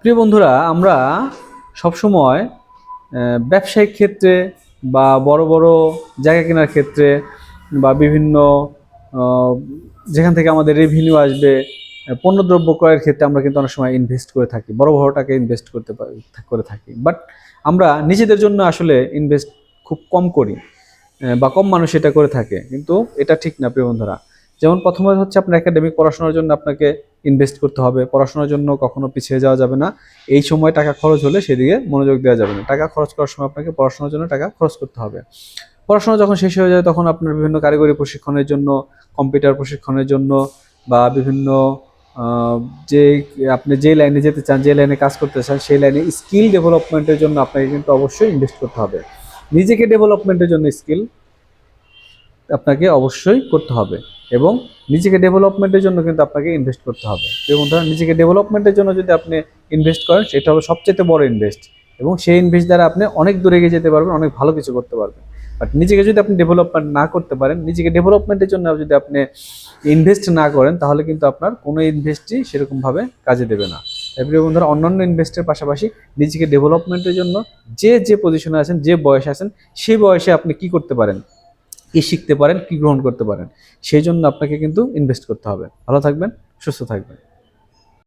প্রিয় বন্ধুরা, আমরা সবসময় ব্যবসায়িক ক্ষেত্রে বা বড় বড় জায়গা কেনার ক্ষেত্রে বা বিভিন্ন আহ, যেখান থেকে আমাদের রেভিনিউ আসবে, পণ্যদ্রব্য ক্রয়ের ক্ষেত্রে আমরা কিন্তু অনেক সময় ইনভেস্ট করে থাকি, বড় বড় টাকা ইনভেস্ট করে থাকি। বাট আমরা নিজেদের জন্য আসলে ইনভেস্ট খুব কম করি, বা কম মানুষ এটা করে থাকে, কিন্তু এটা ঠিক না প্রিয় বন্ধুরা। যেমন প্রথমে হচ্ছে আপনার একাডেমিক পড়াশোনার জন্য আপনাকে ইনভেস্ট করতে হবে। পড়াশোনার জন্য কখনো পিছিয়ে যাওয়া যাবে না। এই সময় টাকা খরচ হলে সেদিকে মনোযোগ দেওয়া যাবে না। টাকা খরচ করার সময় আপনাকে পড়াশোনার জন্য টাকা খরচ করতে হবে। পড়াশোনা যখন শেষ হয়ে যায় তখন আপনার বিভিন্ন কারিগরি প্রশিক্ষণের জন্য, কম্পিউটার প্রশিক্ষণের জন্য, বা বিভিন্ন আহ, যে আপনি যে লাইনে যেতে চান, যে লাইনে কাজ করতে চান, সেই লাইনে স্কিল ডেভেলপমেন্টের জন্য আপনাকে কিন্তু অবশ্যই ইনভেস্ট করতে হবে। নিজেকে ডেভেলপমেন্টের জন্য স্কিল আপনাকে অবশ্যই করতে হবে, এবং নিজেকে ডেভেলপমেন্টের জন্য কিন্তু আপনাকে ইনভেস্ট করতে হবে। এবং ধরেন নিজেকে ডেভেলপমেন্টের জন্য যদি আপনি ইনভেস্ট করেন, সেটা হবে সবচেয়ে বড় ইনভেস্ট, এবং সেই ইনভেস্ট দ্বারা আপনি অনেক দূরে এগিয়ে যেতে পারবেন, অনেক ভালো কিছু করতে পারবেন। বাট নিজেকে যদি আপনি ডেভেলপমেন্ট না করতে পারেন, নিজেকে ডেভেলপমেন্টের জন্য যদি আপনি ইনভেস্ট না করেন, তাহলে কিন্তু আপনার কোনো ইনভেস্টই সেরকমভাবে কাজে দেবে না। প্রিয় বন্ধুরা, অন্যান্য ইনভেস্টের পাশাপাশি নিজেকে ডেভেলপমেন্টের জন্য যে যে পজিশনে আছেন, যে বয়সে আছেন, সেই বয়সে আপনি কি করতে পারেন, কি শিখতে পারেন, কি গ্রহণ করতে পারেন, সেই জন্য আপনাকে কিন্তু ইনভেস্ট করতে হবে। ভালো থাকবেন, সুস্থ থাকবেন।